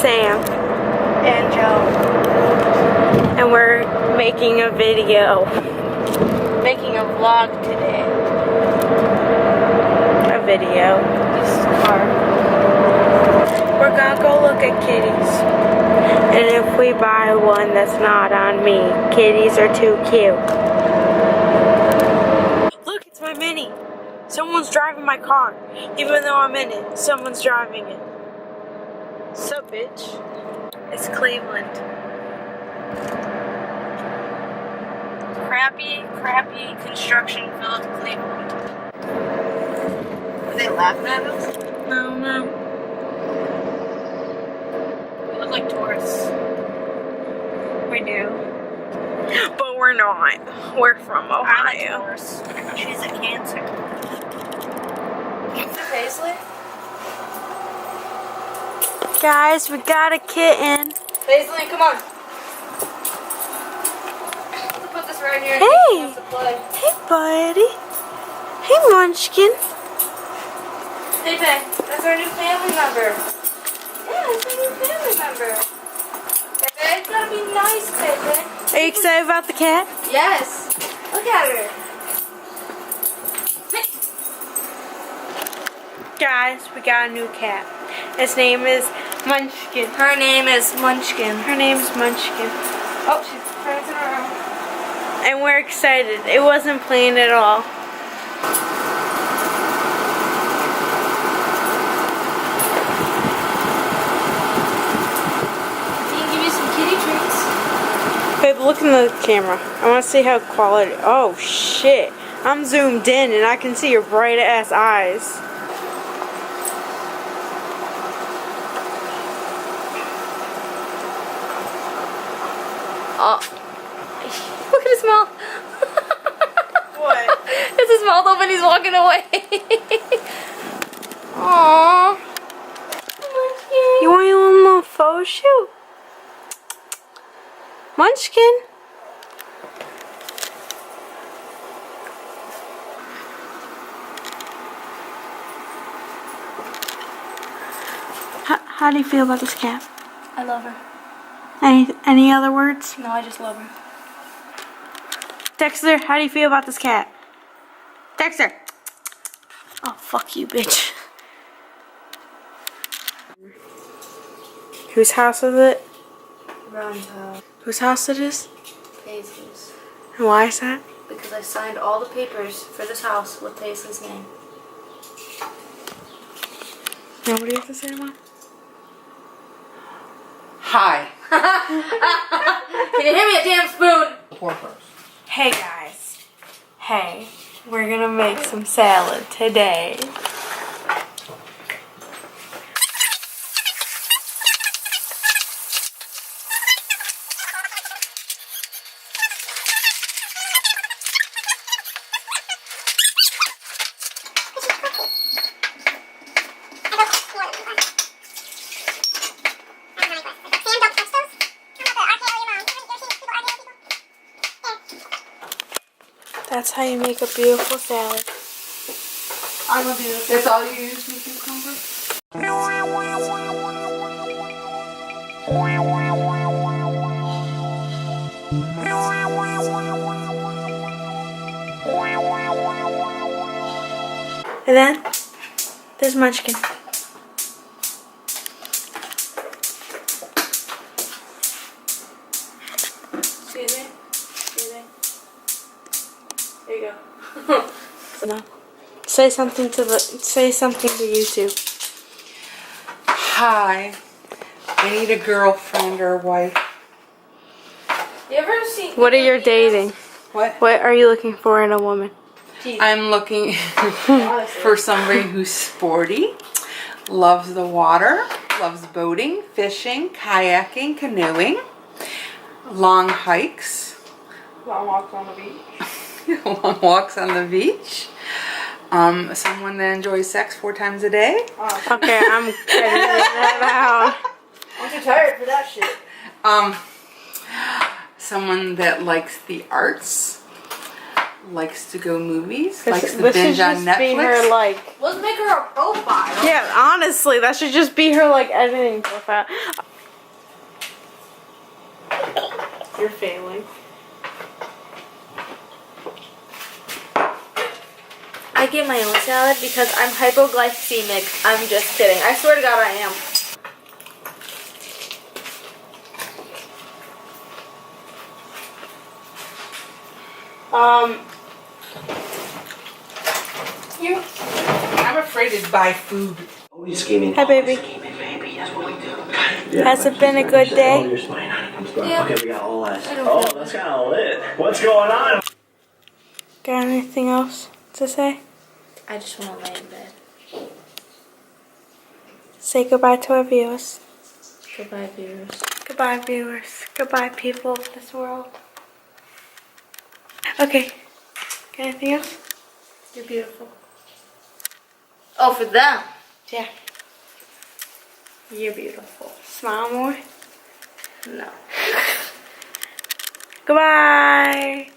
Sam. And Joe. And we're making a video. Making a vlog today. A video. This car. We're gonna go look at kitties. And if we buy one that's not on me, kitties are too cute. Look, it's my Mini. Someone's driving my car. Even though I'm in it, someone's driving it. Sup, bitch? It's Cleveland. Crappy construction filled Cleveland. Are they laughing at us? No. We look like tourists. We do. But we're not. We're from I'm a Ohio. tourist. She's a Cancer. Paisley? Guys, we got a kitten. Paisley, come on. Let's put this right here. Hey! Hey, buddy. Hey, Munchkin. Pepe, that's our new family member. Yeah, that's our new family member. Pepe, it's gotta be nice, Pepe. Are you excited about the cat? Yes. Look at her. Guys, we got a new cat. His name is Munchkin. Her name is Munchkin. Her name's Munchkin. Oh, she's prancing around. And we're excited. It wasn't planned at all. He can give you some kitty treats. Babe, look in the camera. I want to see how quality. Oh, shit. I'm zoomed in and I can see your bright ass eyes. Oh. Look at his mouth. What? It's his mouth open, he's walking away. Aww. You want your own little photo shoot? Munchkin? How do you feel about this cat? I love her. Any other words? No, I just love her. Dexter, how do you feel about this cat? Dexter! Oh, fuck you, bitch. Whose house is it? Ron's house. Whose house it is? Paisley's. And why is that? Because I signed all the papers for this house with Paisley's name. Now, what do you have to say, Mom? Hi. Can you hand me a damn spoon? Pour first. Hey, guys. Hey, we're gonna make some salad today. That's how you make a beautiful salad. I'm gonna do this. That's all you use for cucumber? And then, there's Munchkin. See it there? See it there? There you go. No. Say something to YouTube. Hi. I need a girlfriend or a wife. You ever seen? What are you dating? What? What are you looking for in a woman? I'm looking for somebody who's sporty, loves the water, loves boating, fishing, kayaking, canoeing, long hikes, Long walks on the beach. long walks on the beach, someone that enjoys sex 4 times a day. Okay, I'm editing that out. I'm too tired for that shit. Someone that likes the arts, likes to go movies, This likes to should binge on just be Netflix. her like. Let's make her a profile. Yeah, honestly, that should just be her like editing profile. You're failing. I get my own salad because I'm hypoglycemic. I'm just kidding. I swear to God I am. You. I'm afraid to buy food. Always scheming. Hi, baby. Scheming, baby. That's what we do. Has it been a good day? Oh, you're smiling. I'm smiling. Yeah. Okay, we got all eyes. Oh, that's kind of lit. What's going on? Got anything else to say? I just want to lay in bed. Say goodbye to our viewers. Goodbye, viewers. Goodbye, viewers. Goodbye, people of this world. Okay. Got anything else? You're beautiful. Oh, for them. Yeah. You're beautiful. Smile more. No. Goodbye.